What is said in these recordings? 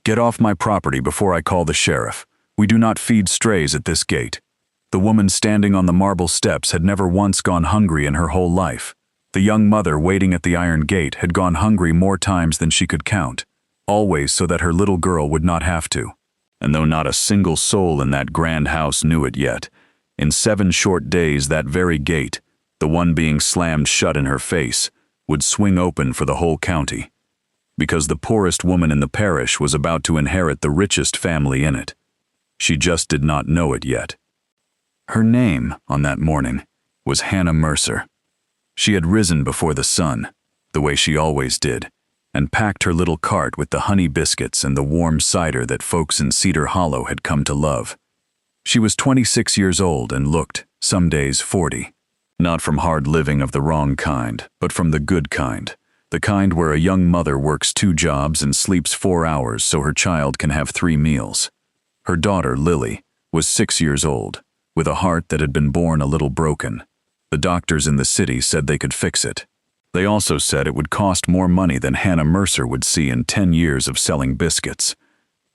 "Get off my property before I call the sheriff. We do not feed strays at this gate." The woman standing on the marble steps had never once gone hungry in her whole life. The young mother waiting at the iron gate had gone hungry more times than she could count, always so that her little girl would not have to. And though not a single soul in that grand house knew it yet, in 7 short days that very gate, the one being slammed shut in her face, would swing open for the whole county. Because the poorest woman in the parish was about to inherit the richest family in it. She just did not know it yet. Her name, on that morning, was Hannah Mercer. She had risen before the sun, the way she always did, and packed her little cart with the honey biscuits and the warm cider that folks in Cedar Hollow had come to love. She was 26 years old and looked, some days, 40. Not from hard living of the wrong kind, but from the good kind. The kind where a young mother works 2 jobs and sleeps 4 hours so her child can have 3 meals. Her daughter, Lily, was 6 years old, with a heart that had been born a little broken. The doctors in the city said they could fix it. They also said it would cost more money than Hannah Mercer would see in 10 years of selling biscuits.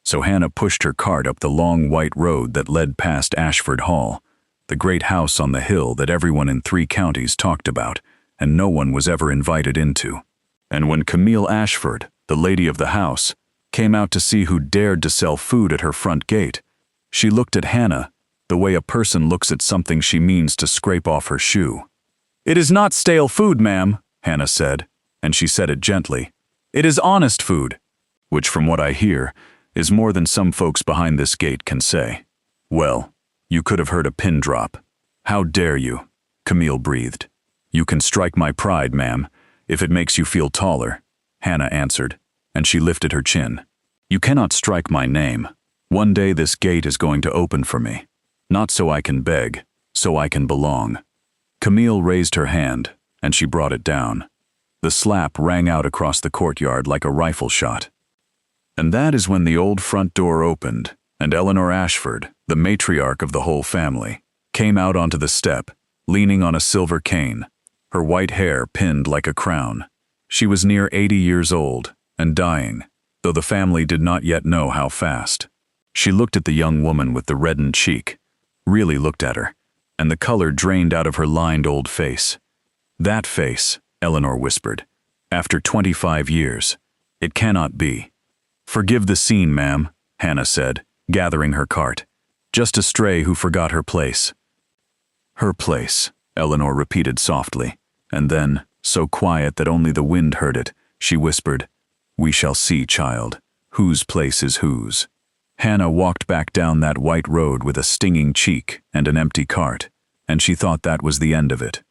So Hannah pushed her cart up the long white road that led past Ashford Hall, the great house on the hill that everyone in 3 counties talked about, and no one was ever invited into. And when Camille Ashford, the lady of the house, came out to see who dared to sell food at her front gate, she looked at Hannah the way a person looks at something she means to scrape off her shoe. "It is not stale food, ma'am," Hannah said, and she said it gently. "It is honest food," which from what I hear is more than some folks behind this gate can say. "Well, you could have heard a pin drop. How dare you?" Camille breathed. "You can strike my pride, ma'am, if it makes you feel taller," Hannah answered, and she lifted her chin. "You cannot strike my name. One day this gate is going to open for me. Not so I can beg, so I can belong." Camille raised her hand, and she brought it down. The slap rang out across the courtyard like a rifle shot. And that is when the old front door opened, and Eleanor Ashford, the matriarch of the whole family, came out onto the step, leaning on a silver cane, her white hair pinned like a crown. She was near 80 years old, and dying, though the family did not yet know how fast. She looked at the young woman with the reddened cheek, really looked at her, and the color drained out of her lined old face. "That face," Eleanor whispered, "after 25 years. It cannot be." "Forgive the scene, ma'am," Hannah said, gathering her cart. "Just a stray who forgot her place." "Her place," Eleanor repeated softly, and then, so quiet that only the wind heard it, she whispered, "We shall see, child, whose place is whose." Hannah walked back down that white road with a stinging cheek and an empty cart, and she thought that was the end of it.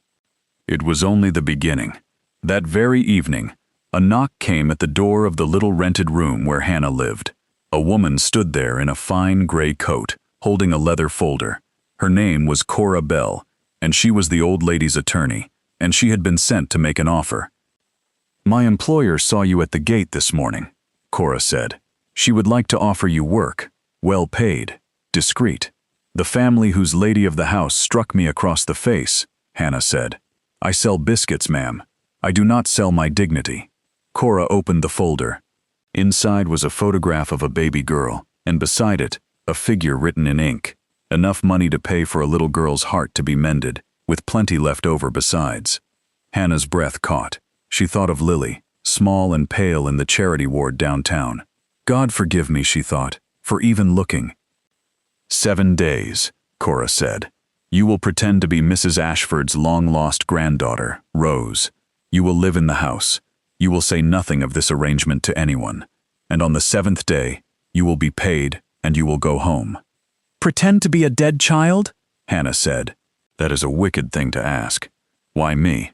It was only the beginning. That very evening, a knock came at the door of the little rented room where Hannah lived. A woman stood there in a fine gray coat, holding a leather folder. Her name was Cora Bell, and she was the old lady's attorney, and she had been sent to make an offer. "My employer saw you at the gate this morning," Cora said. "She would like to offer you work, well paid, discreet." "The family whose lady of the house struck me across the face," Hannah said. "I sell biscuits, ma'am. I do not sell my dignity." Cora opened the folder. Inside was a photograph of a baby girl, and beside it, a figure written in ink. Enough money to pay for a little girl's heart to be mended, with plenty left over besides. Hannah's breath caught. She thought of Lily, small and pale in the charity ward downtown. God forgive me, she thought, for even looking. 7 days, Cora said. You will pretend to be Mrs. Ashford's long-lost granddaughter, Rose. You will live in the house. You will say nothing of this arrangement to anyone. And on the 7th day, you will be paid and you will go home. Pretend to be a dead child? Hannah said. That is a wicked thing to ask. Why me?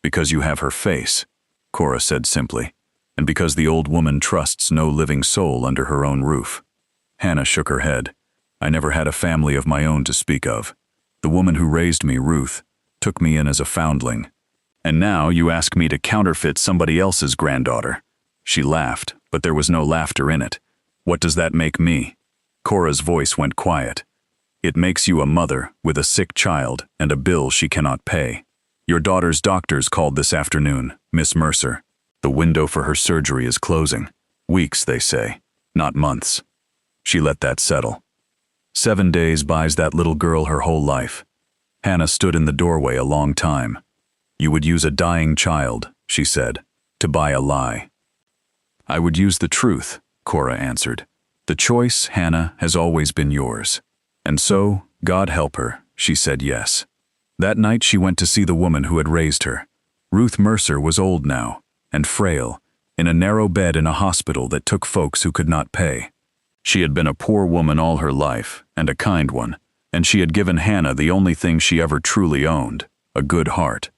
Because you have her face, Cora said simply, and because the old woman trusts no living soul under her own roof. Hannah shook her head. I never had a family of my own to speak of. The woman who raised me, Ruth, took me in as a foundling. And now you ask me to counterfeit somebody else's granddaughter. She laughed, but there was no laughter in it. What does that make me? Cora's voice went quiet. It makes you a mother with a sick child and a bill she cannot pay. Your daughter's doctors called this afternoon, Miss Mercer. The window for her surgery is closing. Weeks, they say. not months. She let that settle. 7 days buys that little girl her whole life. Hannah stood in the doorway a long time. You would use a dying child, she said, to buy a lie. I would use the truth, Cora answered. The choice, Hannah, has always been yours. And so, God help her, she said yes. That night she went to see the woman who had raised her. Ruth Mercer was old now, and frail, in a narrow bed in a hospital that took folks who could not pay. She had been a poor woman all her life, and a kind one, and she had given Hannah the only thing she ever truly owned, a good heart.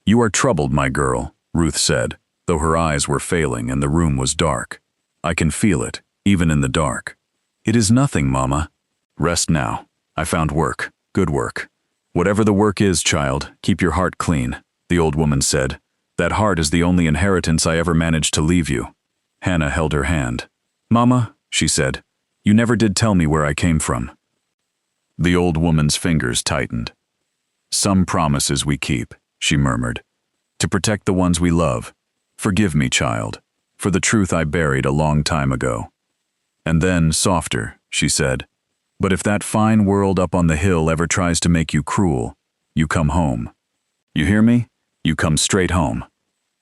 You are troubled, my girl, Ruth said, though her eyes were failing and the room was dark. I can feel it, even in the dark. It is nothing, Mama. Rest now. I found work, good work. Whatever the work is, child, keep your heart clean, the old woman said. That heart is the only inheritance I ever managed to leave you. Hannah held her hand. Mama, she said, you never did tell me where I came from. The old woman's fingers tightened. Some promises we keep, she murmured, to protect the ones we love. Forgive me, child, for the truth I buried a long time ago. And then, softer, she said, but if that fine world up on the hill ever tries to make you cruel, you come home. You hear me? You come straight home.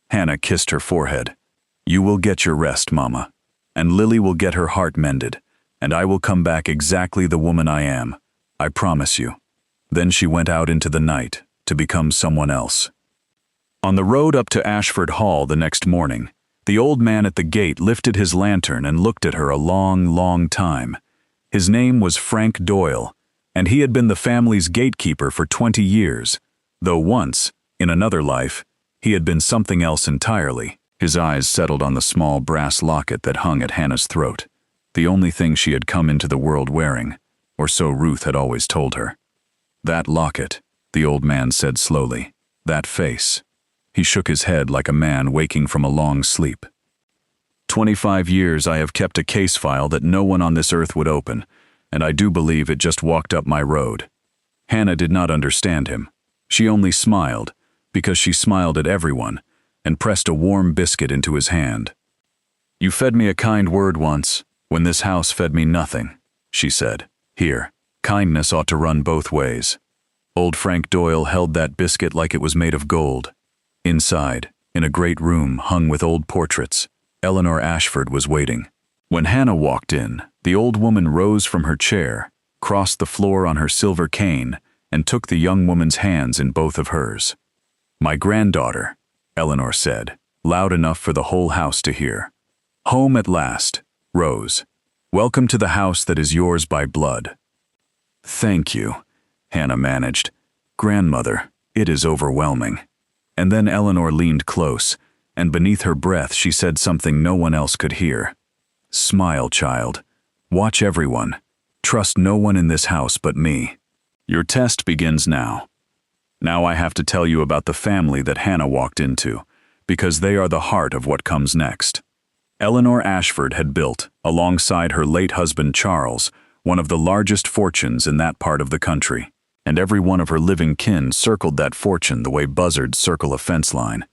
Hannah kissed her forehead. You will get your rest, Mama, and Lily will get her heart mended, and I will come back exactly the woman I am. I promise you. Then she went out into the night to become someone else. On the road up to Ashford Hall the next morning, the old man at the gate lifted his lantern and looked at her a long, long time. His name was Frank Doyle, and he had been the family's gatekeeper for 20 years, though once, in another life, he had been something else entirely. His eyes settled on the small brass locket that hung at Hannah's throat, the only thing she had come into the world wearing, or so Ruth had always told her. That locket, the old man said slowly, that face. He shook his head like a man waking from a long sleep. 25 years I have kept a case file that no one on this earth would open, and I do believe it just walked up my road. Hannah did not understand him. She only smiled, because she smiled at everyone, and pressed a warm biscuit into his hand. You fed me a kind word once, when this house fed me nothing, she said. Here, kindness ought to run both ways. Old Frank Doyle held that biscuit like it was made of gold. Inside, in a great room hung with old portraits, Eleanor Ashford was waiting. When Hannah walked in, the old woman rose from her chair, crossed the floor on her silver cane, and took the young woman's hands in both of hers. My granddaughter, Eleanor said, loud enough for the whole house to hear. Home at last, Rose. Welcome to the house that is yours by blood. Thank you, Hannah managed. Grandmother, it is overwhelming. And then Eleanor leaned close, and beneath her breath she said something no one else could hear. Smile, child. Watch everyone. Trust no one in this house but me. Your test begins now. Now I have to tell you about the family that Hannah walked into, because they are the heart of what comes next. Eleanor Ashford had built, alongside her late husband Charles, one of the largest fortunes in that part of the country, and every one of her living kin circled that fortune the way buzzards circle a fence line.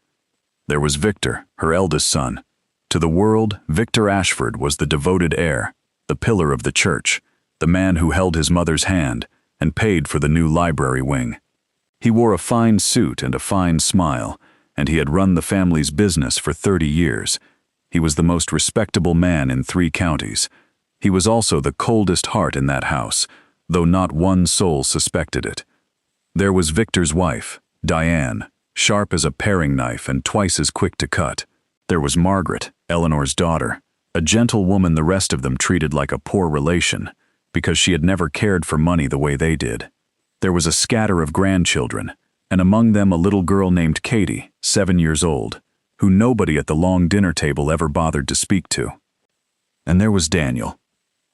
There was Victor, her eldest son. To the world, Victor Ashford was the devoted heir, the pillar of the church, the man who held his mother's hand and paid for the new library wing. He wore a fine suit and a fine smile, and he had run the family's business for 30 years. He was the most respectable man in 3 counties. He was also the coldest heart in that house, though not one soul suspected it. There was Victor's wife, Diane, sharp as a paring knife and twice as quick to cut. There was Margaret, Eleanor's daughter, a gentle woman the rest of them treated like a poor relation, because she had never cared for money the way they did. There was a scatter of grandchildren, and among them a little girl named Katie, 7 years old, who nobody at the long dinner table ever bothered to speak to. And there was Daniel.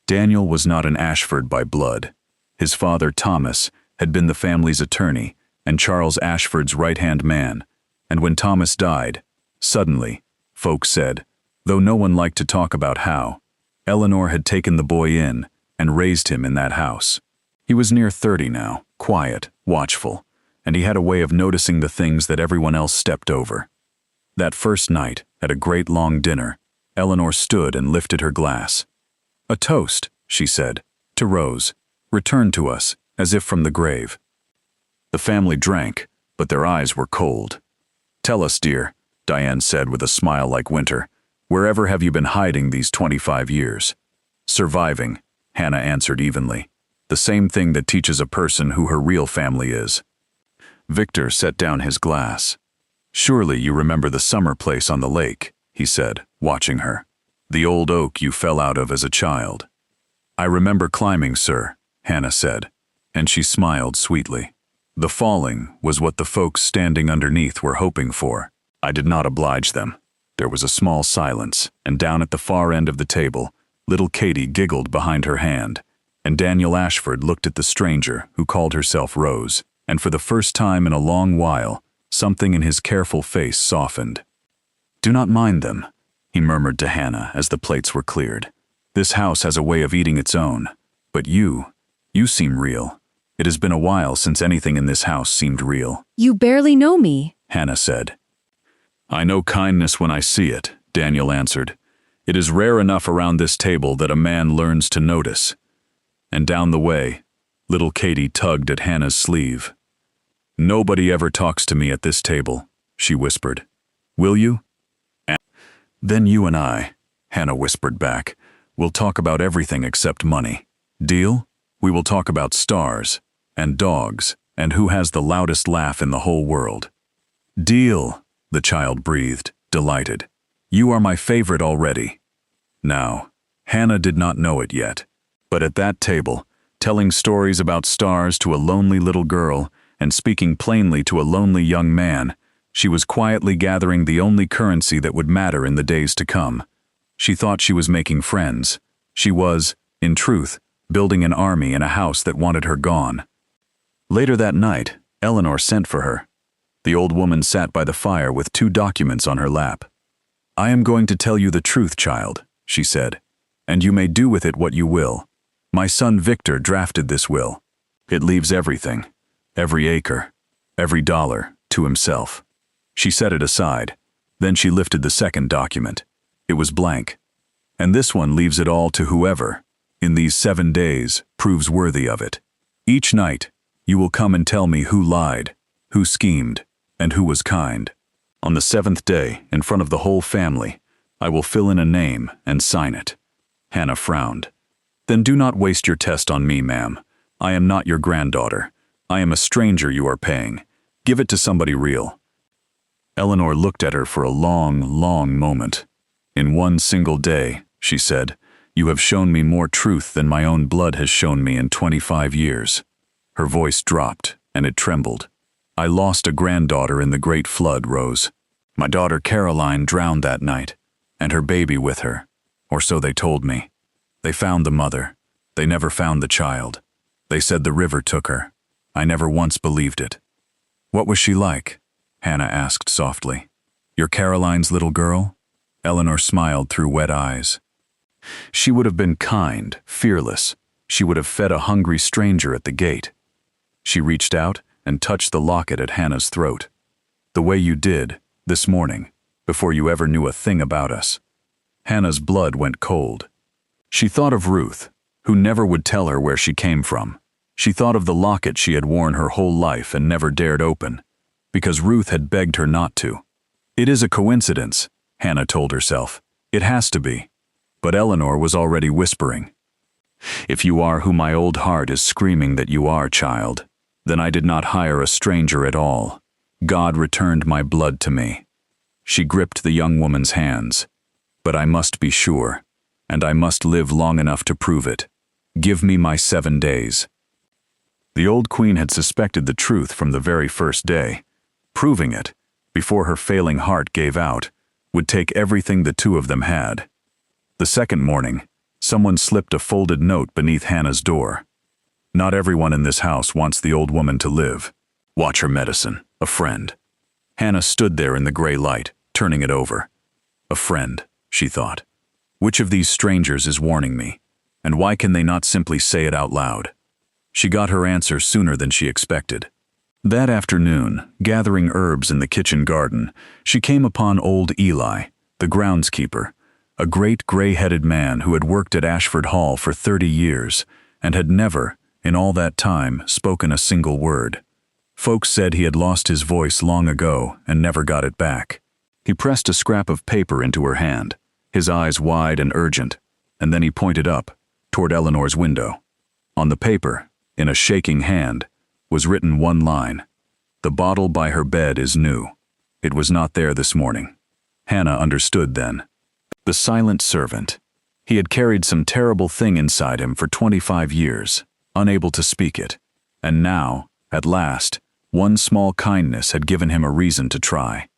Daniel was not an Ashford by blood. His father, Thomas, had been the family's attorney and Charles Ashford's right-hand man, and when Thomas died, suddenly, folks said, though no one liked to talk about how, Eleanor had taken the boy in and raised him in that house. He was near 30 now, quiet, watchful, and he had a way of noticing the things that everyone else stepped over. That first night, at a great long dinner, Eleanor stood and lifted her glass. "A toast," she said, "to Rose, returned to us, as if from the grave." The family drank, but their eyes were cold. "Tell us, dear," Diane said with a smile like winter, "wherever have you been hiding these 25 years?" "Surviving," Hannah answered evenly. "The same thing that teaches a person who her real family is." Victor set down his glass. "Surely you remember the summer place on the lake," he said, watching her. "The old oak you fell out of as a child." "I remember climbing, sir," Hannah said, and she smiled sweetly. "The falling was what the folks standing underneath were hoping for. I did not oblige them." There was a small silence, and down at the far end of the table, little Katie giggled behind her hand, and Daniel Ashford looked at the stranger who called herself Rose, and for the first time in a long while, something in his careful face softened. "Do not mind them," he murmured to Hannah as the plates were cleared. "This house has a way of eating its own. But you seem real. It has been a while since anything in this house seemed real." "You barely know me," Hannah said. "I know kindness when I see it," Daniel answered. "It is rare enough around this table that a man learns to notice." And down the way, little Katie tugged at Hannah's sleeve. "Nobody ever talks to me at this table," she whispered. "Will you?" "Then you and I," Hannah whispered back, "will talk about everything except money. Deal? We will talk about stars, and dogs, and who has the loudest laugh in the whole world." "Deal," the child breathed, delighted. "You are my favorite already." Now, Hannah did not know it yet, but at that table, telling stories about stars to a lonely little girl and speaking plainly to a lonely young man, she was quietly gathering the only currency that would matter in the days to come. She thought she was making friends. She was, in truth, building an army in a house that wanted her gone. Later that night, Eleanor sent for her. The old woman sat by the fire with 2 documents on her lap. "I am going to tell you the truth, child," she said, "and you may do with it what you will. My son Victor drafted this will. It leaves everything, every acre, every dollar, to himself." She set it aside. Then she lifted the second document. It was blank. "And this one leaves it all to whoever, in these 7 days, proves worthy of it. Each night, you will come and tell me who lied, who schemed, and who was kind. On the 7th day, in front of the whole family, I will fill in a name and sign it." Hannah frowned. "Then do not waste your test on me, ma'am. I am not your granddaughter. I am a stranger you are paying. Give it to somebody real." Eleanor looked at her for a long, long moment. "In one single day," she said, "you have shown me more truth than my own blood has shown me in 25 years. Her voice dropped, and it trembled. "I lost a granddaughter in the great flood, Rose. My daughter Caroline drowned that night, and her baby with her, or so they told me. They found the mother. They never found the child. They said the river took her. I never once believed it." "What was she like?" Hannah asked softly. "Your Caroline's little girl?" Eleanor smiled through wet eyes. "She would have been kind, fearless. She would have fed a hungry stranger at the gate." She reached out and touched the locket at Hannah's throat. "The way you did, this morning, before you ever knew a thing about us." Hannah's blood went cold. She thought of Ruth, who never would tell her where she came from. She thought of the locket she had worn her whole life and never dared open, because Ruth had begged her not to. "It is a coincidence," Hannah told herself. "It has to be." But Eleanor was already whispering. "If you are who my old heart is screaming that you are, child, then I did not hire a stranger at all. God returned my blood to me." She gripped the young woman's hands. "But I must be sure, and I must live long enough to prove it. Give me my 7 days." The old queen had suspected the truth from the very first day. Proving it, before her failing heart gave out, would take everything the 2 of them had. The second morning, someone slipped a folded note beneath Hannah's door. "Not everyone in this house wants the old woman to live. Watch her medicine, a friend." Hannah stood there in the gray light, turning it over. "A friend," she thought. "Which of these strangers is warning me? And why can they not simply say it out loud?" She got her answer sooner than she expected. That afternoon, gathering herbs in the kitchen garden, she came upon old Eli, the groundskeeper, a great gray-headed man who had worked at Ashford Hall for 30 years and had never, in all that time, spoken a single word. Folks said he had lost his voice long ago and never got it back. He pressed a scrap of paper into her hand, his eyes wide and urgent, and then he pointed up, toward Eleanor's window. On the paper, in a shaking hand, was written one line: "The bottle by her bed is new." It was not there this morning. Hannah understood then. The silent servant. He had carried some terrible thing inside him for 25 years, unable to speak it. And now, at last, one small kindness had given him a reason to try.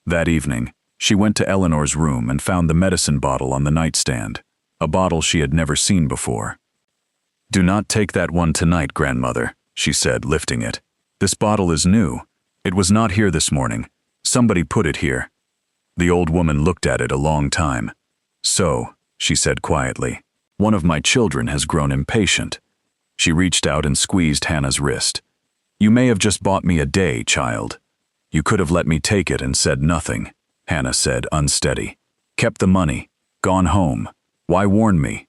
That evening, she went to Eleanor's room and found the medicine bottle on the nightstand, a bottle she had never seen before. "Do not take that one tonight, grandmother," she said, lifting it. "This bottle is new. It was not here this morning. Somebody put it here." The old woman looked at it a long time. "So," she said quietly, "one of my children has grown impatient." She reached out and squeezed Hannah's wrist. "You may have just bought me a day, child. You could have let me take it and said nothing," Hannah said, unsteady. "Kept the money, gone home. Why warn me?"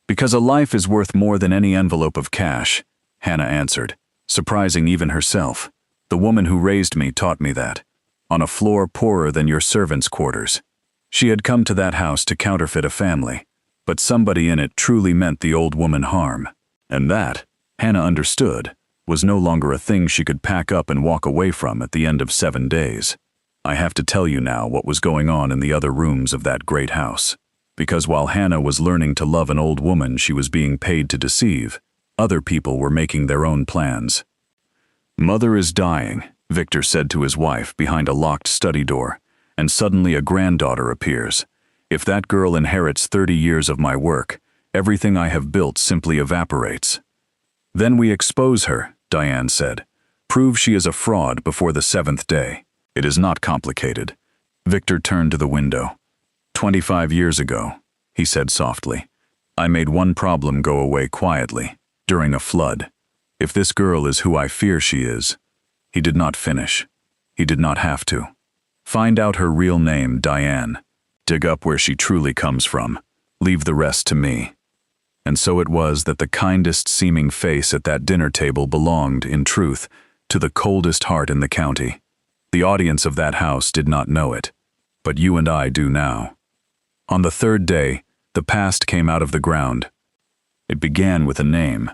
"Because a life is worth more than any envelope of cash," Hannah answered, surprising even herself. "The woman who raised me taught me that. On a floor poorer than your servants' quarters. She had come to that house to counterfeit a family, but somebody in it truly meant the old woman harm. And that, Hannah understood, was no longer a thing she could pack up and walk away from at the end of 7 days. I have to tell you now what was going on in the other rooms of that great house. Because while Hannah was learning to love an old woman she was being paid to deceive, other people were making their own plans. "Mother is dying," Victor said to his wife behind a locked study door, and suddenly a granddaughter appears. "If that girl inherits 30 years of my work, everything I have built simply evaporates." "Then we expose her," Diane said. "Prove she is a fraud before the 7th day. It is not complicated." Victor turned to the window. 25 years ago, he said softly, "I made one problem go away quietly, during a flood. If this girl is who I fear she is..." He did not finish. He did not have to. "Find out her real name, Diane. Dig up where she truly comes from. Leave the rest to me." And so it was that the kindest seeming face at that dinner table belonged, in truth, to the coldest heart in the county. The audience of that house did not know it, but you and I do now. On the 3rd day, the past came out of the ground. It began with a name.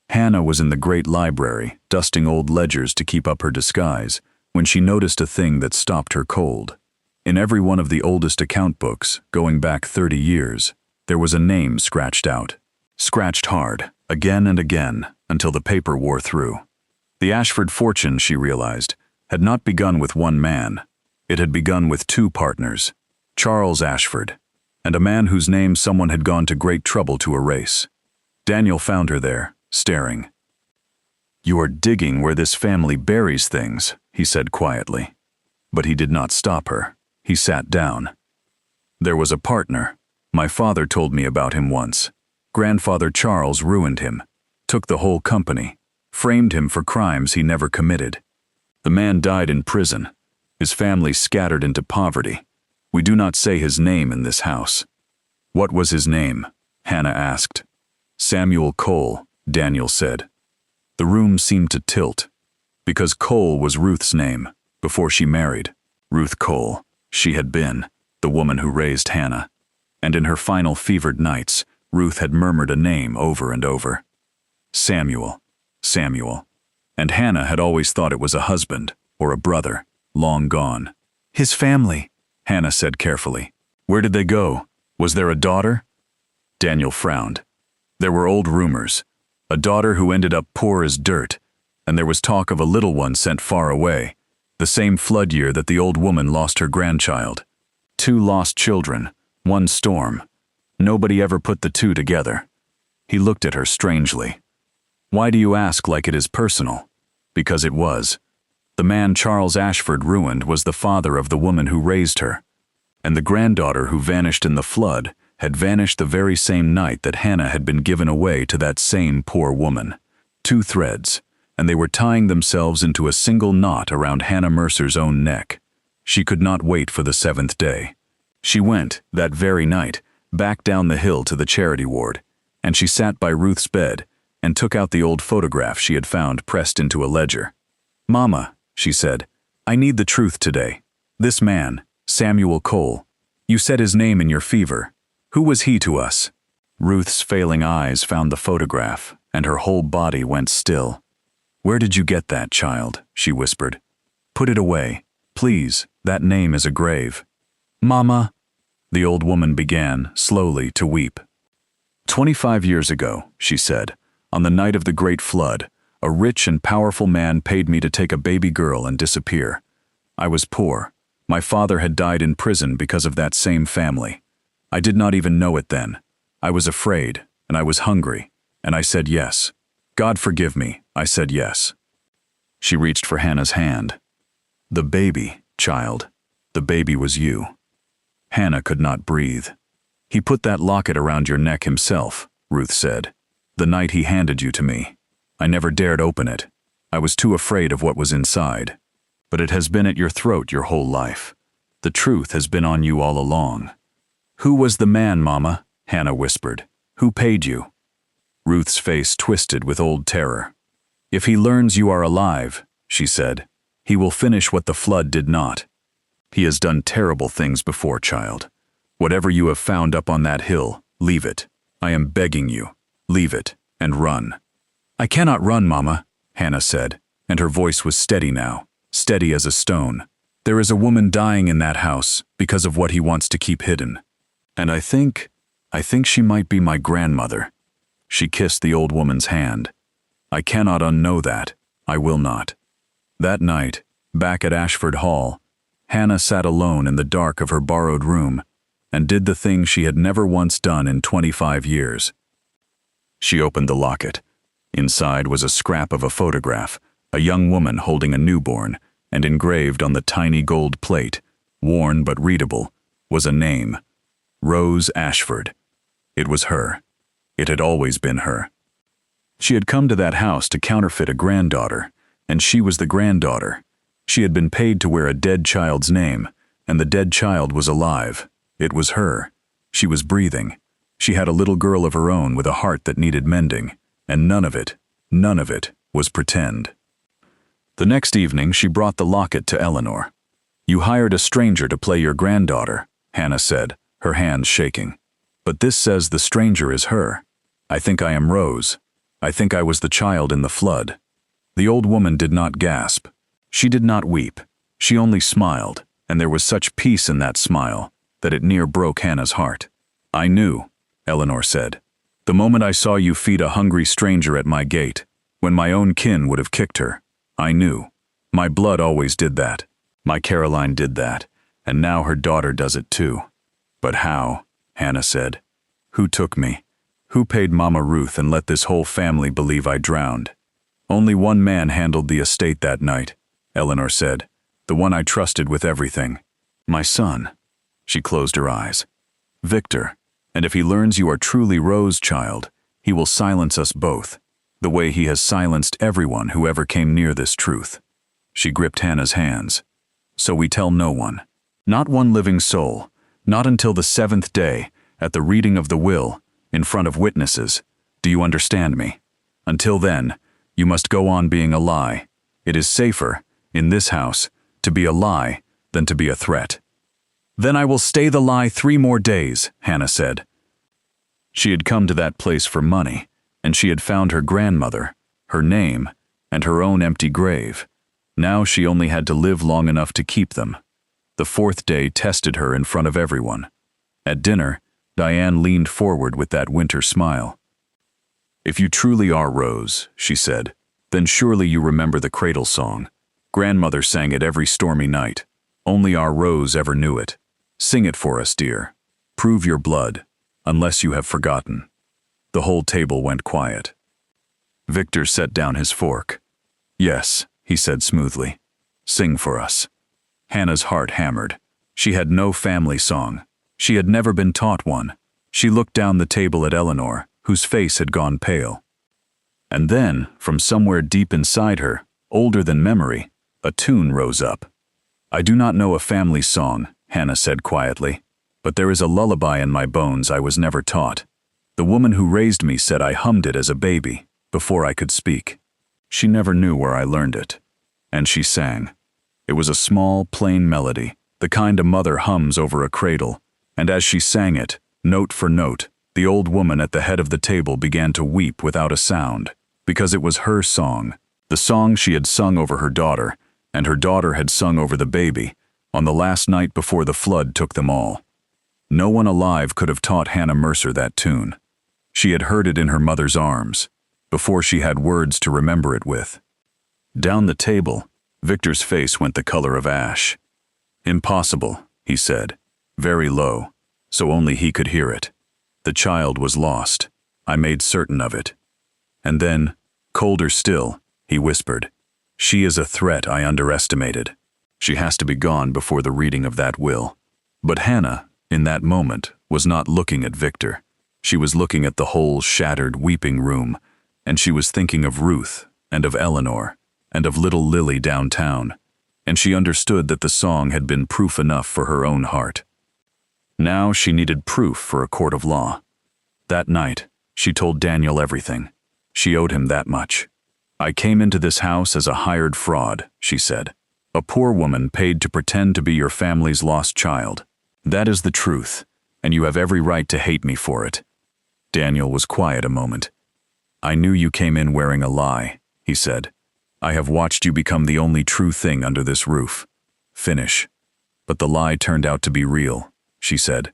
Hannah was in the great library, dusting old ledgers to keep up her disguise, when she noticed a thing that stopped her cold. In every one of the oldest account books, going back 30 years, there was a name scratched out. Scratched hard, again and again, until the paper wore through. The Ashford fortune, she realized, had not begun with one man. It had begun with 2 partners, Charles Ashford, and a man whose name someone had gone to great trouble to erase. Daniel found her there, staring. "You are digging where this family buries things," he said quietly. But he did not stop her. He sat down. "There was a partner. My father told me about him once. Grandfather Charles ruined him, took the whole company, framed him for crimes he never committed. The man died in prison, his family scattered into poverty. We do not say his name in this house." "What was his name?" Hannah asked. "Samuel Cole," Daniel said. The room seemed to tilt, because Cole was Ruth's name, before she married. Ruth Cole, she had been, the woman who raised Hannah. And in her final fevered nights, Ruth had murmured a name over and over. Samuel, Samuel. And Hannah had always thought it was a husband, or a brother, long gone. "His family," Hannah said carefully. "Where did they go? Was there a daughter?" Daniel frowned. There were old rumors. A daughter who ended up poor as dirt, and there was talk of a little one sent far away, the same flood year that the old woman lost her grandchild. 2 lost children, 1 storm. Nobody ever put the 2 together. He looked at her strangely. "Why do you ask like it is personal?" Because it was. The man Charles Ashford ruined was the father of the woman who raised her. And the granddaughter who vanished in the flood had vanished the very same night that Hannah had been given away to that same poor woman. 2 threads, and they were tying themselves into a single knot around Hannah Mercer's own neck. She could not wait for the 7th day. She went, that very night, back down the hill to the charity ward, and she sat by Ruth's bed and took out the old photograph she had found pressed into a ledger. "Mama," she said, "I need the truth today. This man, Samuel Cole, you said his name in your fever. Who was he to us?" Ruth's failing eyes found the photograph, and her whole body went still. "Where did you get that, child?" she whispered. "Put it away. Please, that name is a grave." "Mama," the old woman began, slowly, to weep. 25 years ago," she said, "on the night of the Great Flood, a rich and powerful man paid me to take a baby girl and disappear. I was poor. My father had died in prison because of that same family. I did not even know it then. I was afraid, and I was hungry, and I said yes. God forgive me, I said yes." She reached for Hannah's hand. "The baby, child. The baby was you." Hannah could not breathe. "He put that locket around your neck himself," Ruth said, "the night he handed you to me. I never dared open it. I was too afraid of what was inside. But it has been at your throat your whole life. The truth has been on you all along." "Who was the man, Mama?" Hannah whispered. "Who paid you?" Ruth's face twisted with old terror. "If he learns you are alive," she said, "he will finish what the flood did not. He has done terrible things before, child. Whatever you have found up on that hill, leave it. I am begging you. Leave it, and run." "I cannot run, Mama," Hannah said, and her voice was steady now, steady as a stone. "There is a woman dying in that house because of what he wants to keep hidden. And I think she might be my grandmother." She kissed the old woman's hand. "I cannot unknow that. I will not." That night, back at Ashford Hall, Hannah sat alone in the dark of her borrowed room and did the thing she had never once done in 25 years. She opened the locket. Inside was a scrap of a photograph, a young woman holding a newborn, and engraved on the tiny gold plate, worn but readable, was a name: Rose Ashford. It was her. It had always been her. She had come to that house to counterfeit a granddaughter, and she was the granddaughter. She had been paid to wear a dead child's name, and the dead child was alive. It was her. She was breathing. She had a little girl of her own with a heart that needed mending, and none of it was pretend. The next evening she brought the locket to Eleanor. "You hired a stranger to play your granddaughter," Hannah said, her hands shaking. "But this says the stranger is her. I think I am Rose. I think I was the child in the flood." The old woman did not gasp. She did not weep. She only smiled, and there was such peace in that smile that it near broke Hannah's heart. "I knew," Eleanor said, "the moment I saw you feed a hungry stranger at my gate, when my own kin would have kicked her. I knew. My blood always did that. My Caroline did that, and now her daughter does it too." "But how?" Hannah said. "Who took me? Who paid Mama Ruth and let this whole family believe I drowned?" "Only one man handled the estate that night," Eleanor said, "the one I trusted with everything. My son." She closed her eyes. "Victor, and if he learns you are truly Rose, child, he will silence us both, the way he has silenced everyone who ever came near this truth." She gripped Hannah's hands. "So we tell no one, not one living soul, not until the 7th day, at the reading of the will, in front of witnesses. Do you understand me? Until then, you must go on being a lie. It is safer, in this house, to be a lie than to be a threat." "Then I will stay the lie 3 more days," Hannah said. She had come to that place for money, and she had found her grandmother, her name, and her own empty grave. Now she only had to live long enough to keep them. The 4th day tested her in front of everyone. At dinner, Diane leaned forward with that winter smile. "If you truly are Rose," she said, "then surely you remember the cradle song. Grandmother sang it every stormy night. Only our Rose ever knew it. Sing it for us, dear. Prove your blood, unless you have forgotten." The whole table went quiet. Victor set down his fork. "Yes," he said smoothly. "Sing for us." Hannah's heart hammered. She had no family song. She had never been taught one. She looked down the table at Eleanor, whose face had gone pale. And then, from somewhere deep inside her, older than memory, a tune rose up. "I do not know a family song," Hannah said quietly. But there is a lullaby in my bones I was never taught. The woman who raised me said I hummed it as a baby, before I could speak. She never knew where I learned it. And she sang. It was a small, plain melody, the kind a mother hums over a cradle, and as she sang it, note for note, the old woman at the head of the table began to weep without a sound, because it was her song, the song she had sung over her daughter, and her daughter had sung over the baby, on the last night before the flood took them all. No one alive could have taught Hannah Mercer that tune. She had heard it in her mother's arms, before she had words to remember it with. Down the table, Victor's face went the color of ash. "Impossible," he said, very low, so only he could hear it. "The child was lost. I made certain of it." And then, colder still, he whispered, "She is a threat I underestimated. She has to be gone before the reading of that will." But Hannah, in that moment, was not looking at Victor. She was looking at the whole shattered, weeping room, and she was thinking of Ruth, and of Eleanor, and of little Lily downtown, and she understood that the song had been proof enough for her own heart. Now she needed proof for a court of law. That night, she told Daniel everything. She owed him that much. "I came into this house as a hired fraud," she said. "A poor woman paid to pretend to be your family's lost child. That is the truth, and you have every right to hate me for it." Daniel was quiet a moment. "I knew you came in wearing a lie," he said. "I have watched you become the only true thing under this roof. Finish." "But the lie turned out to be real," she said.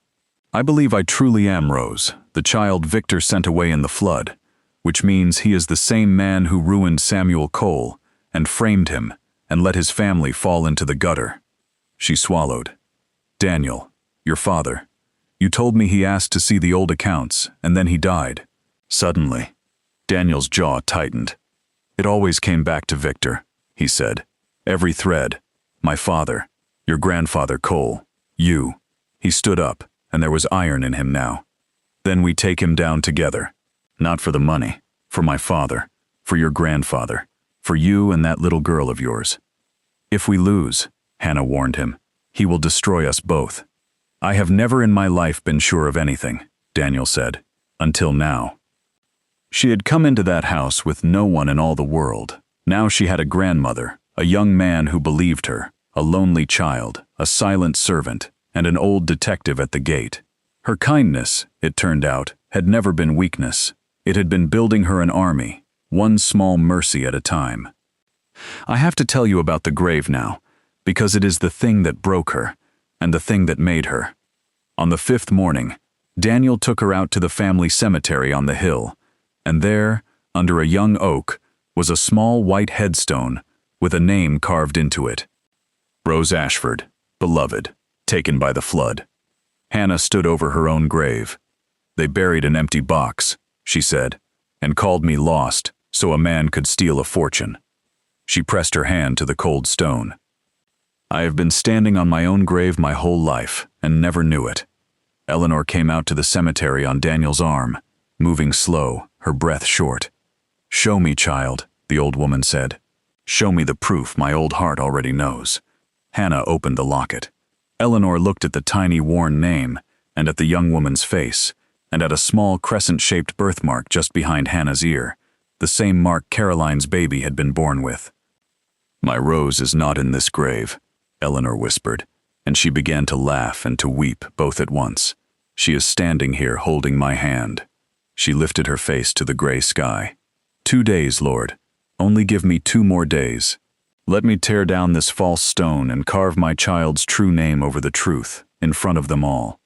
"I believe I truly am Rose, the child Victor sent away in the flood, which means he is the same man who ruined Samuel Cole and framed him and let his family fall into the gutter." She swallowed. "Daniel, your father. You told me he asked to see the old accounts, and then he died." Suddenly, Daniel's jaw tightened. "It always came back to Victor," he said. "Every thread. My father, your grandfather Cole, you." He stood up, and there was iron in him now. "Then we take him down together. Not for the money, for my father, for your grandfather, for you and that little girl of yours. If we lose," Hannah warned him, "he will destroy us both." "I have never in my life been sure of anything," Daniel said, "until now." She had come into that house with no one in all the world. Now she had a grandmother, a young man who believed her, a lonely child, a silent servant, and an old detective at the gate. Her kindness, it turned out, had never been weakness. It had been building her an army, one small mercy at a time. I have to tell you about the grave now, because it is the thing that broke her, and the thing that made her. On the 5th morning, Daniel took her out to the family cemetery on the hill, and there, under a young oak, was a small white headstone with a name carved into it. Rose Ashford, beloved, taken by the flood. Hannah stood over her own grave. "They buried an empty box," she said, "and called me lost, so a man could steal a fortune." She pressed her hand to the cold stone. "I have been standing on my own grave my whole life, and never knew it." Eleanor came out to the cemetery on Daniel's arm, moving slow, her breath short. "Show me, child," the old woman said. "Show me the proof my old heart already knows." Hannah opened the locket. Eleanor looked at the tiny worn name, and at the young woman's face, and at a small crescent-shaped birthmark just behind Hannah's ear, the same mark Caroline's baby had been born with. "My Rose is not in this grave," Eleanor whispered, and she began to laugh and to weep both at once. "She is standing here holding my hand." She lifted her face to the gray sky. "2 days, Lord. Only give me 2 more days. Let me tear down this false stone and carve my child's true name over the truth, in front of them all."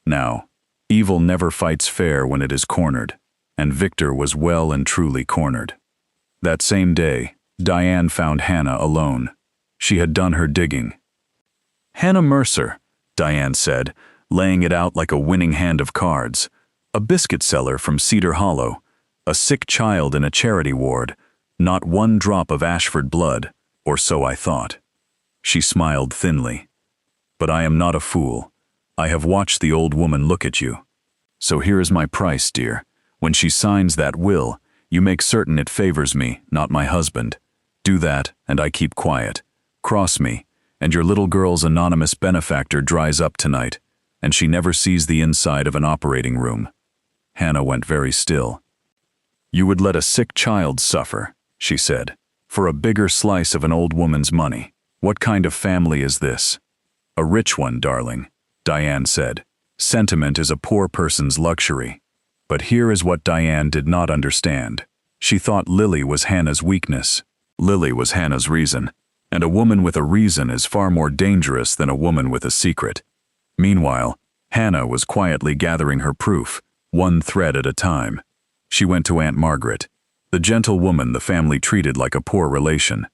Now, evil never fights fair when it is cornered, and Victor was well and truly cornered. That same day, Diane found Hannah alone. She had done her digging. "Hannah Mercer," Diane said, laying it out like a winning hand of cards. "A biscuit seller from Cedar Hollow, a sick child in a charity ward, not 1 drop of Ashford blood, or so I thought." She smiled thinly. "But I am not a fool. I have watched the old woman look at you. So here is my price, dear. When she signs that will, you make certain it favors me, not my husband. Do that, and I keep quiet. Cross me, and your little girl's anonymous benefactor dries up tonight. and she never sees the inside of an operating room. Hannah went very still. You would let a sick child suffer, she said, for a bigger slice of an old woman's money. What kind of family is this? A rich one, darling, Diane said. Sentiment is a poor person's luxury. But here is what Diane did not understand. She thought Lily was Hannah's weakness. Lily was Hannah's reason, and a woman with a reason is far more dangerous than a woman with a secret. Meanwhile, Hannah was quietly gathering her proof, one thread at a time. She went to Aunt Margaret, the gentle woman the family treated like a poor relation.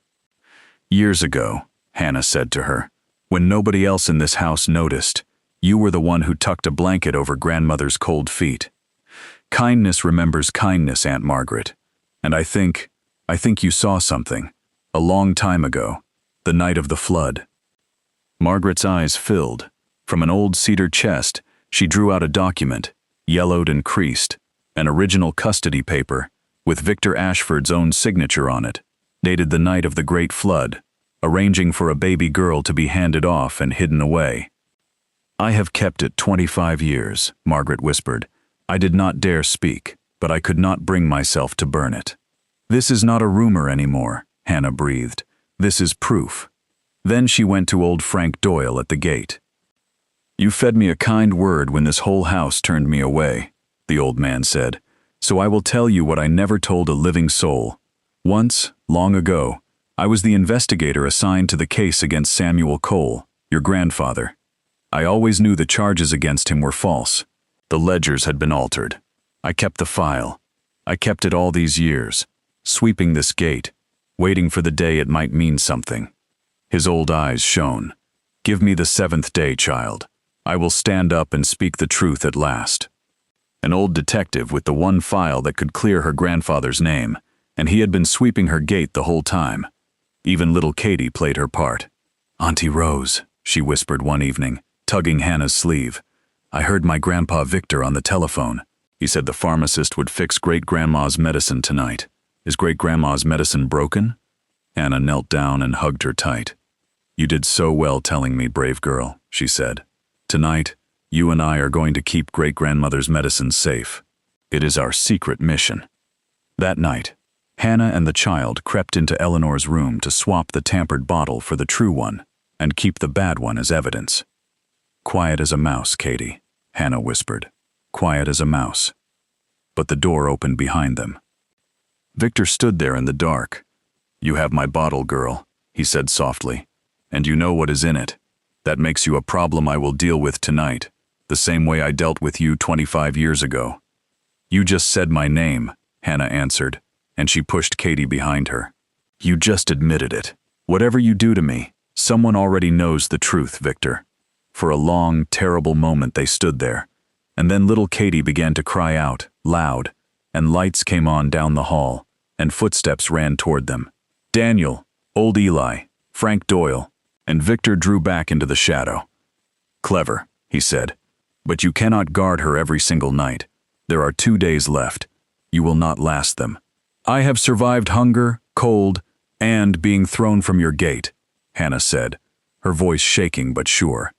Years ago, Hannah said to her, when nobody else in this house noticed, you were the one who tucked a blanket over grandmother's cold feet. Kindness remembers kindness, Aunt Margaret. And I think you saw something, a long time ago, the night of the flood. Margaret's eyes filled. From an old cedar chest, she drew out a document, yellowed and creased, an original custody paper, with Victor Ashford's own signature on it, dated the night of the Great Flood, arranging for a baby girl to be handed off and hidden away. I have kept it 25 years, Margaret whispered. I did not dare speak, but I could not bring myself to burn it. This is not a rumor anymore, Hannah breathed. This is proof. Then she went to old Frank Doyle at the gate. You fed me a kind word when this whole house turned me away, the old man said, so I will tell you what I never told a living soul. Once, long ago, I was the investigator assigned to the case against Samuel Cole, your grandfather. I always knew the charges against him were false. The ledgers had been altered. I kept the file. I kept it all these years, sweeping this gate, waiting for the day it might mean something. His old eyes shone. Give me the 7th day, child. I will stand up and speak the truth at last. An old detective with the one file that could clear her grandfather's name, and he had been sweeping her gate the whole time. Even little Katie played her part. Auntie Rose, she whispered one evening, tugging Hannah's sleeve. I heard my grandpa Victor on the telephone. He said the pharmacist would fix great-grandma's medicine tonight. Is great-grandma's medicine broken? Hannah knelt down and hugged her tight. You did so well telling me, brave girl, she said. Tonight, you and I are going to keep great-grandmother's medicine safe. It is our secret mission. That night, Hannah and the child crept into Eleanor's room to swap the tampered bottle for the true one and keep the bad one as evidence. Quiet as a mouse, Katie, Hannah whispered. Quiet as a mouse. But the door opened behind them. Victor stood there in the dark. You have my bottle, girl, he said softly, and you know what is in it. That makes you a problem I will deal with tonight, the same way I dealt with you 25 years ago. You just said my name, Hannah answered, and she pushed Katie behind her. You just admitted it. Whatever you do to me, someone already knows the truth, Victor. For a long, terrible moment they stood there, and then little Katie began to cry out, loud, and lights came on down the hall, and footsteps ran toward them. Daniel, old Eli, Frank Doyle, and Victor drew back into the shadow. Clever, he said, but you cannot guard her every single night. There are 2 days left. You will not last them. I have survived hunger, cold, and being thrown from your gate, Hannah said, her voice shaking but sure.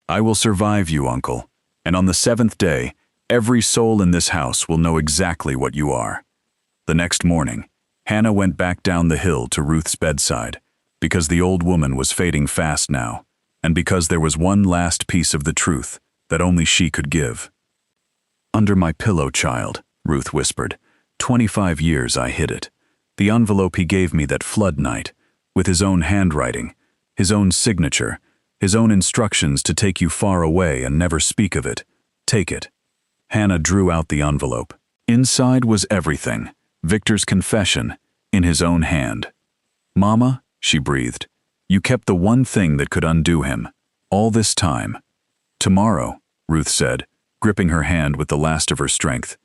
I will survive you, uncle, and on the 7th day, every soul in this house will know exactly what you are. The next morning, Hannah went back down the hill to Ruth's bedside, because the old woman was fading fast now, and because there was one last piece of the truth that only she could give. Under my pillow, child, Ruth whispered. 25 years I hid it. The envelope he gave me that flood night, with his own handwriting, his own signature, his own instructions to take you far away and never speak of it. Take it. Hannah drew out the envelope. Inside was everything, Victor's confession, in his own hand. Mama, she breathed, you kept the one thing that could undo him, all this time. Tomorrow, Ruth said, gripping her hand with the last of her strength,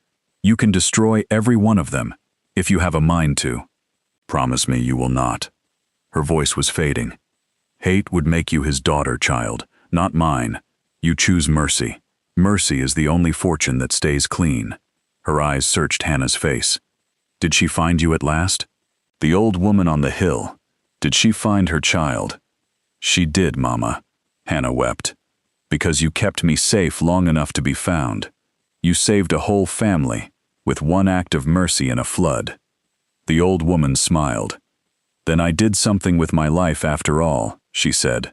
you can destroy every one of them, if you have a mind to. Promise me you will not. Her voice was fading. Hate would make you his daughter, child, not mine. You choose mercy. Mercy is the only fortune that stays clean. Her eyes searched Hannah's face. Did she find you at last? The old woman on the hill. Did she find her child? She did, Mama. Hannah wept. Because you kept me safe long enough to be found. You saved a whole family, with one act of mercy in a flood." The old woman smiled. "Then I did something with my life after all," she said.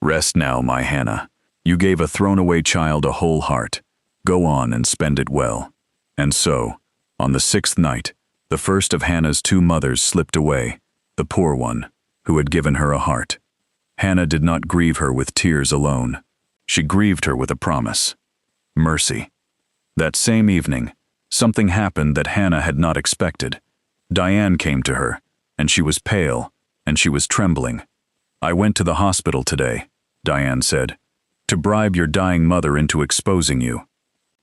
"Rest now, my Hannah. You gave a thrown-away child a whole heart. Go on and spend it well." And so, on the 6th night, the first of Hannah's 2 mothers slipped away, the poor one, who had given her a heart. Hannah did not grieve her with tears alone. She grieved her with a promise. Mercy. That same evening, something happened that Hannah had not expected. Diane came to her, and she was pale, and she was trembling. "I went to the hospital today," Diane said, "to bribe your dying mother into exposing you.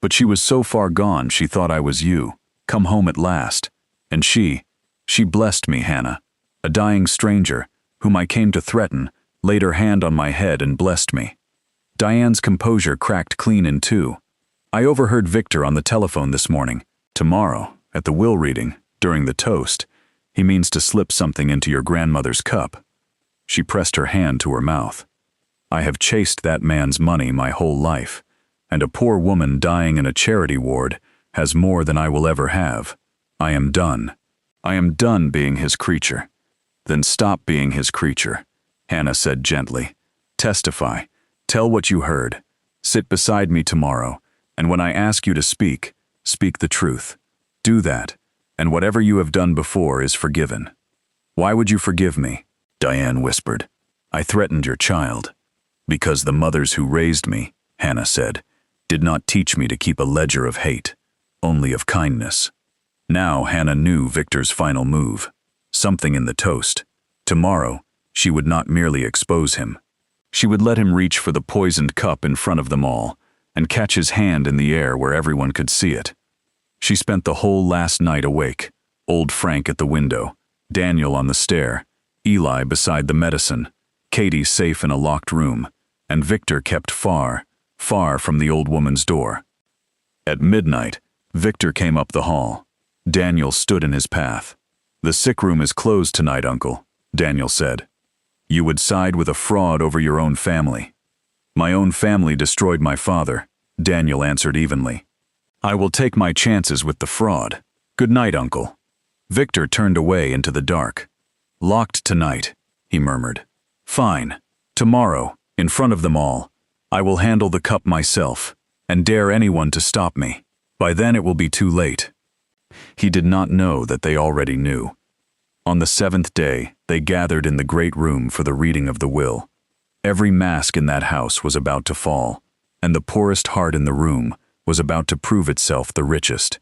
But she was so far gone she thought I was you, come home at last. And she blessed me, Hannah. A dying stranger, whom I came to threaten, laid her hand on my head and blessed me." Diane's composure cracked clean in two. "I overheard Victor on the telephone this morning. Tomorrow, at the will reading, during the toast, he means to slip something into your grandmother's cup." She pressed her hand to her mouth. "I have chased that man's money my whole life, and a poor woman dying in a charity ward has more than I will ever have. I am done. I am done being his creature." "Then stop being his creature," Hannah said gently. "Testify. Tell what you heard. Sit beside me tomorrow, and when I ask you to speak, speak the truth. Do that, and whatever you have done before is forgiven." "Why would you forgive me?" Diane whispered. "I threatened your child." "Because the mothers who raised me," Hannah said, "did not teach me to keep a ledger of hate, only of kindness." Now Hannah knew Victor's final move. Something in the toast. Tomorrow, she would not merely expose him. She would let him reach for the poisoned cup in front of them all, and catch his hand in the air where everyone could see it. She spent the whole last night awake, old Frank at the window, Daniel on the stair, Eli beside the medicine, Katie safe in a locked room, and Victor kept far, far from the old woman's door. At midnight, Victor came up the hall. Daniel stood in his path. "The sick room is closed tonight, Uncle," Daniel said. "You would side with a fraud over your own family." "My own family destroyed my father," Daniel answered evenly. "I will take my chances with the fraud. Good night, Uncle." Victor turned away into the dark. "Locked tonight," he murmured. "Fine. Tomorrow, in front of them all, I will handle the cup myself, and dare anyone to stop me. By then it will be too late." He did not know that they already knew. On the 7th day, they gathered in the great room for the reading of the will. Every mask in that house was about to fall, and the poorest heart in the room was about to prove itself the richest.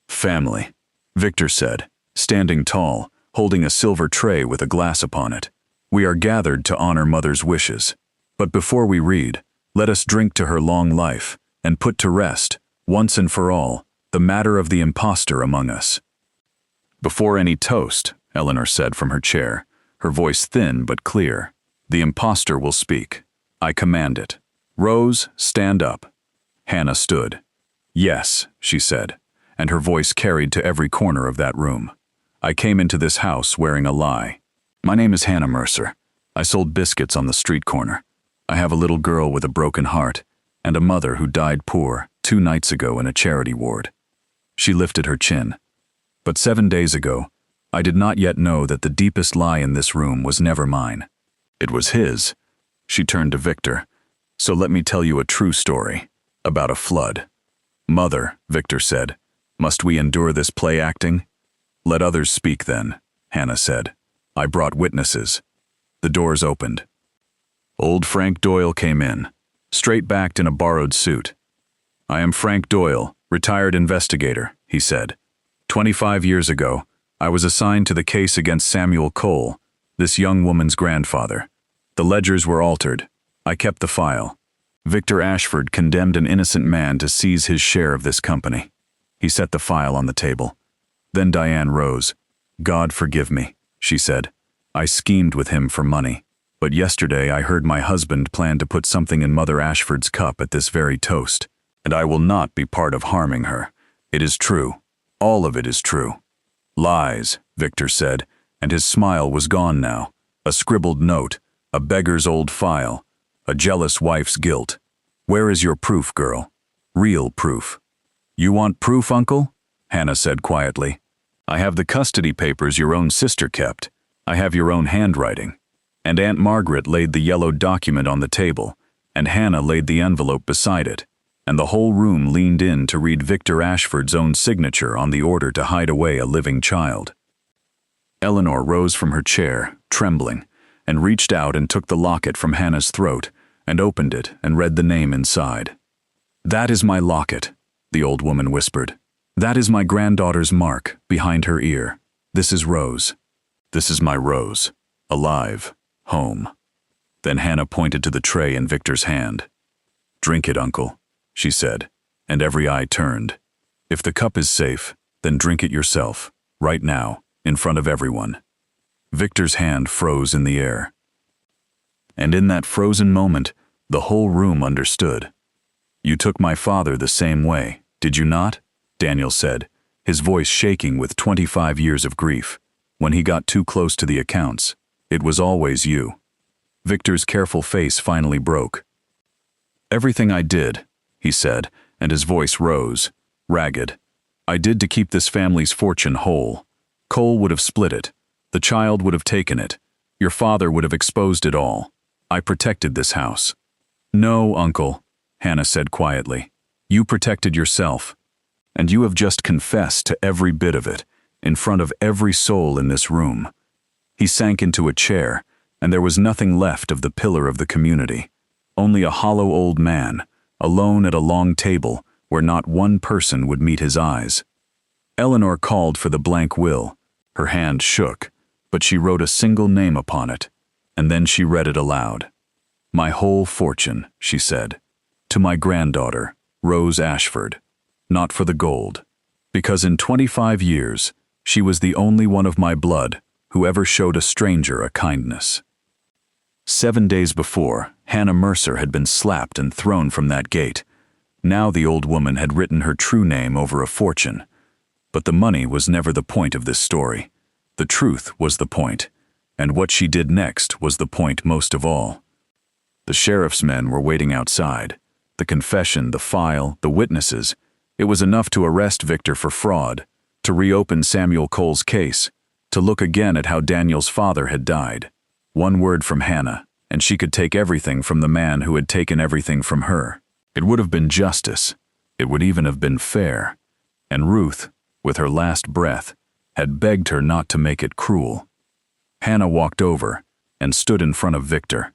"Family," Victor said, standing tall, holding a silver tray with a glass upon it. "We are gathered to honor Mother's wishes. But before we read, let us drink to her long life, and put to rest, once and for all, the matter of the impostor among us." "Before any toast," Eleanor said from her chair, her voice thin but clear, "the impostor will speak. I command it. Rose, stand up." Hannah stood. "Yes," she said, and her voice carried to every corner of that room. "I came into this house wearing a lie. My name is Hannah Mercer. I sold biscuits on the street corner. I have a little girl with a broken heart, and a mother who died poor 2 nights ago in a charity ward." She lifted her chin. "But 7 days ago, I did not yet know that the deepest lie in this room was never mine. It was his." She turned to Victor. "So let me tell you a true story, about a flood." "Mother," Victor said, "must we endure this play acting?" "Let others speak then," Hannah said. "I brought witnesses." The doors opened. Old Frank Doyle came in, straight-backed in a borrowed suit. "I am Frank Doyle, retired investigator," he said. 25 years ago, I was assigned to the case against Samuel Cole, this young woman's grandfather. The ledgers were altered. I kept the file. Victor Ashford condemned an innocent man to seize his share of this company." He set the file on the table. Then Diane rose. "God forgive me," she said. "I schemed with him for money. But yesterday I heard my husband plan to put something in Mother Ashford's cup at this very toast, and I will not be part of harming her. It is true. All of it is true." "Lies," Victor said, and his smile was gone now. A scribbled note, a beggar's old file, a jealous wife's guilt. Where is your proof, girl? Real proof. You want proof, uncle? Hannah said quietly. I have the custody papers your own sister kept. I have your own handwriting. And Aunt Margaret laid the yellow document on the table, and Hannah laid the envelope beside it, and the whole room leaned in to read Victor Ashford's own signature on the order to hide away a living child. Eleanor rose from her chair, trembling, and reached out and took the locket from Hannah's throat and opened it and read the name inside. That is my locket, the old woman whispered. That is my granddaughter's mark behind her ear. This is Rose. This is my Rose. Alive. Home. Then Hannah pointed to the tray in Victor's hand. Drink it, uncle, she said, and every eye turned. If the cup is safe, then drink it yourself, right now, in front of everyone. Victor's hand froze in the air. And in that frozen moment, the whole room understood. You took my father the same way, did you not? Daniel said, his voice shaking with 25 years of grief. When he got too close to the accounts, it was always you. Victor's careful face finally broke. Everything I did, he said, and his voice rose, ragged. I did to keep this family's fortune whole. Cole would have split it. The child would have taken it. Your father would have exposed it all. I protected this house. No, uncle, Hannah said quietly. You protected yourself. And you have just confessed to every bit of it, in front of every soul in this room. He sank into a chair, and there was nothing left of the pillar of the community. Only a hollow old man, alone at a long table where not one person would meet his eyes. Eleanor called for the blank will. Her hand shook, but she wrote a single name upon it, and then she read it aloud. My whole fortune, she said, to my granddaughter, Rose Ashford. Not for the gold, because in 25 years, she was the only one of my blood who ever showed a stranger a kindness. 7 days before, Hannah Mercer had been slapped and thrown from that gate. Now the old woman had written her true name over a fortune. But the money was never the point of this story. The truth was the point, and what she did next was the point most of all. The sheriff's men were waiting outside. The confession, the file, the witnesses. It was enough to arrest Victor for fraud, to reopen Samuel Cole's case, to look again at how Daniel's father had died. One word from Hannah, and she could take everything from the man who had taken everything from her. It would have been justice. It would even have been fair. And Ruth, with her last breath, had begged her not to make it cruel. Hannah walked over and stood in front of Victor.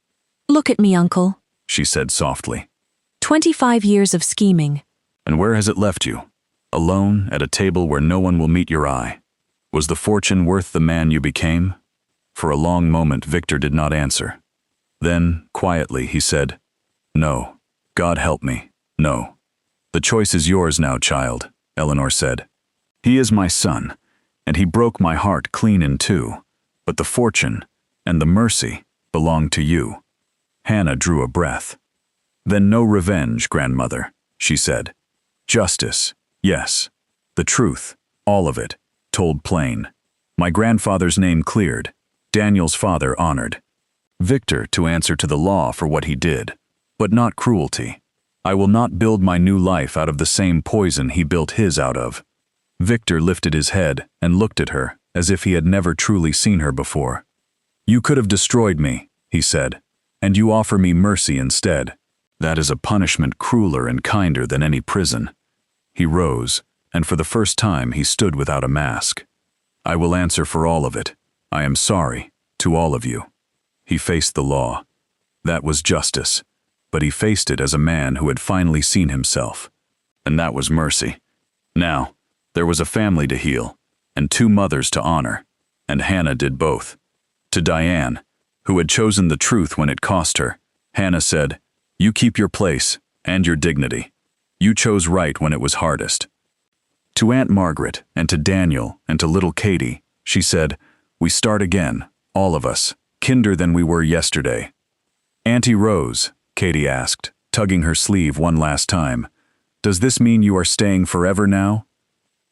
Look at me, Uncle, she said softly. 25 years of scheming. And where has it left you? Alone at a table where no one will meet your eye. Was the fortune worth the man you became? For a long moment, Victor did not answer. Then, quietly, he said, No. God help me. No. The choice is yours now, child, Eleanor said. He is my son, and he broke my heart clean in two. But the fortune and the mercy belong to you. Hannah drew a breath. Then no revenge, grandmother, she said. Justice, yes. The truth, all of it, told plain. My grandfather's name cleared, Daniel's father honored. Victor to answer to the law for what he did, but not cruelty. I will not build my new life out of the same poison he built his out of. Victor lifted his head and looked at her as if he had never truly seen her before. You could have destroyed me, he said, and you offer me mercy instead. That is a punishment crueler and kinder than any prison. He rose, and for the first time he stood without a mask. I will answer for all of it. I am sorry, to all of you. He faced the law. That was justice, but he faced it as a man who had finally seen himself. And that was mercy. Now, there was a family to heal, and 2 mothers to honor, and Hannah did both. To Diane, who had chosen the truth when it cost her, Hannah said, You keep your place and your dignity. You chose right when it was hardest. To Aunt Margaret and to Daniel and to little Katie, she said, We start again, all of us, kinder than we were yesterday. Auntie Rose, Katie asked, tugging her sleeve one last time, Does this mean you are staying forever now?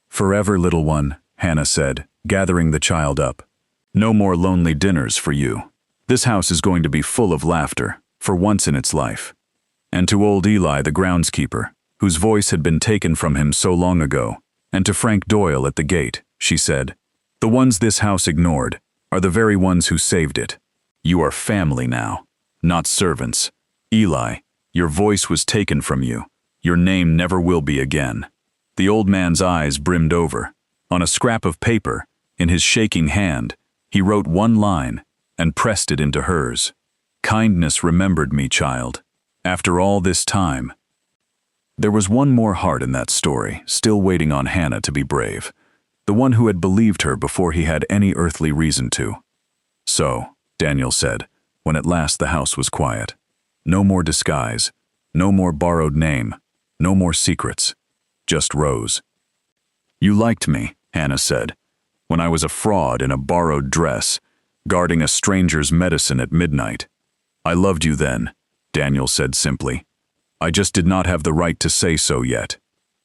Forever, little one, Hannah said, gathering the child up. No more lonely dinners for you. This house is going to be full of laughter, for once in its life. And to old Eli, the groundskeeper, whose voice had been taken from him so long ago, and to Frank Doyle at the gate, she said, "The ones this house ignored are the very ones who saved it. You are family now, not servants. Eli, your voice was taken from you. Your name never will be again." The old man's eyes brimmed over. On a scrap of paper, in his shaking hand, he wrote one line and pressed it into hers. "Kindness remembered me, child. After all this time." There was one more heart in that story, still waiting on Hannah to be brave, the one who had believed her before he had any earthly reason to. "So," Daniel said, when at last the house was quiet. "No more disguise, no more borrowed name, no more secrets, just Rose." "You liked me," Hannah said, "when I was a fraud in a borrowed dress, guarding a stranger's medicine at midnight. I loved you then," Daniel said simply. "I just did not have the right to say so yet.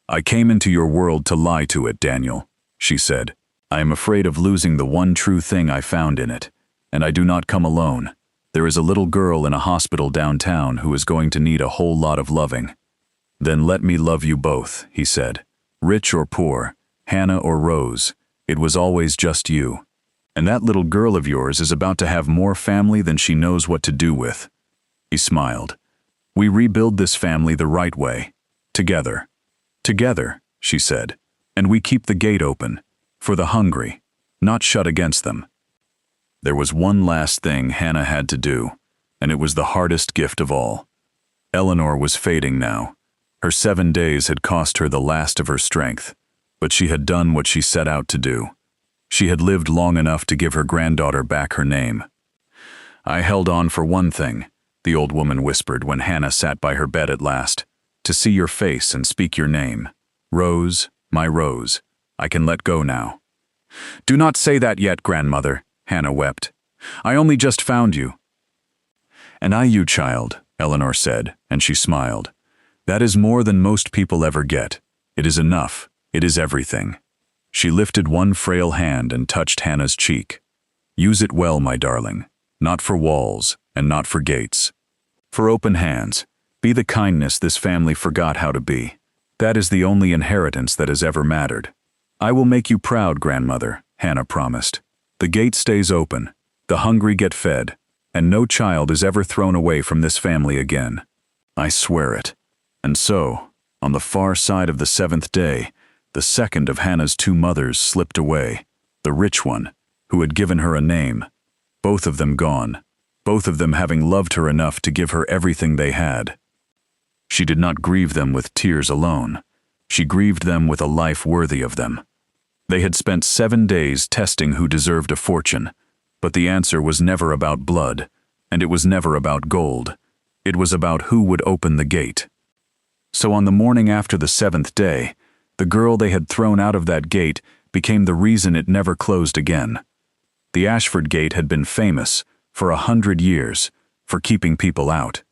I came into your world to lie to it, Daniel," she said. "I am afraid of losing the one true thing I found in it, and I do not come alone. There is a little girl in a hospital downtown who is going to need a whole lot of loving." "Then let me love you both," he said. "Rich or poor, Hannah or Rose, it was always just you. And that little girl of yours is about to have more family than she knows what to do with." He smiled. "We rebuild this family the right way. Together." "Together," she said. "And we keep the gate open. For the hungry, not shut against them." There was one last thing Hannah had to do, and it was the hardest gift of all. Eleanor was fading now. Her 7 days had cost her the last of her strength, but she had done what she set out to do. She had lived long enough to give her granddaughter back her name. "I held on for one thing," the old woman whispered when Hannah sat by her bed at last, "to see your face and speak your name. Rose, my Rose, I can let go now." "Do not say that yet, grandmother," Hannah wept. "I only just found you." "And I you, child," Eleanor said, and she smiled. "That is more than most people ever get. It is enough. It is everything." She lifted one frail hand and touched Hannah's cheek. "Use it well, my darling. Not for walls, and not for gates. For open hands. Be the kindness this family forgot how to be. That is the only inheritance that has ever mattered." "I will make you proud, grandmother," Hannah promised. "The gate stays open, the hungry get fed, and no child is ever thrown away from this family again. I swear it." And so, on the far side of the 7th day, the second of Hannah's 2 mothers slipped away, the rich one, who had given her a name. Both of them gone, both of them having loved her enough to give her everything they had. She did not grieve them with tears alone. She grieved them with a life worthy of them. They had spent 7 days testing who deserved a fortune, but the answer was never about blood, and it was never about gold. It was about who would open the gate. So on the morning after the 7th day, the girl they had thrown out of that gate became the reason it never closed again. The Ashford Gate had been famous, for 100 years, for keeping people out.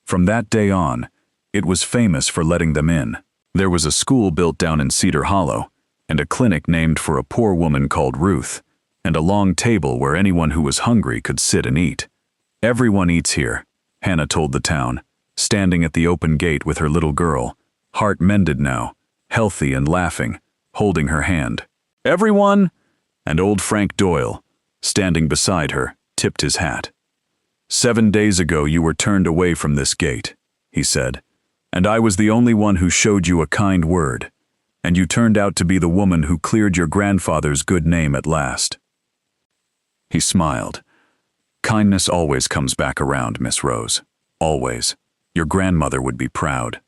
From that day on, it was famous for letting them in. There was a school built down in Cedar Hollow, and a clinic named for a poor woman called Ruth, and a long table where anyone who was hungry could sit and eat. "Everyone eats here," Hannah told the town, standing at the open gate with her little girl, heart mended now, healthy and laughing, holding her hand. "Everyone!" And old Frank Doyle, standing beside her, tipped his hat. "7 days ago you were turned away from this gate," he said, "and I was the only one who showed you a kind word, and you turned out to be the woman who cleared your grandfather's good name at last." He smiled. "Kindness always comes back around, Miss Rose. Always. Your grandmother would be proud.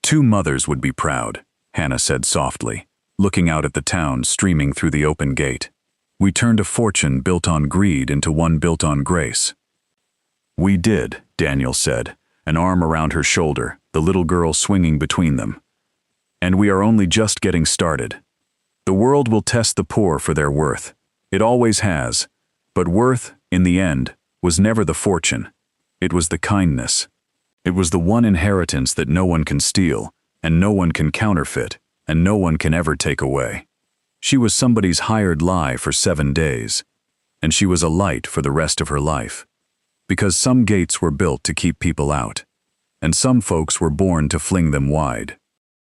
2 mothers would be proud," Hannah said softly, looking out at the town streaming through the open gate. "We turned a fortune built on greed into one built on grace." "We did," Daniel said, an arm around her shoulder, the little girl swinging between them. "And we are only just getting started. The world will test the poor for their worth. It always has. But worth, in the end, was never the fortune. It was the kindness. It was the one inheritance that no one can steal, and no one can counterfeit, and no one can ever take away. She was somebody's hired lie for 7 days, and she was a light for the rest of her life. Because some gates were built to keep people out, and some folks were born to fling them wide.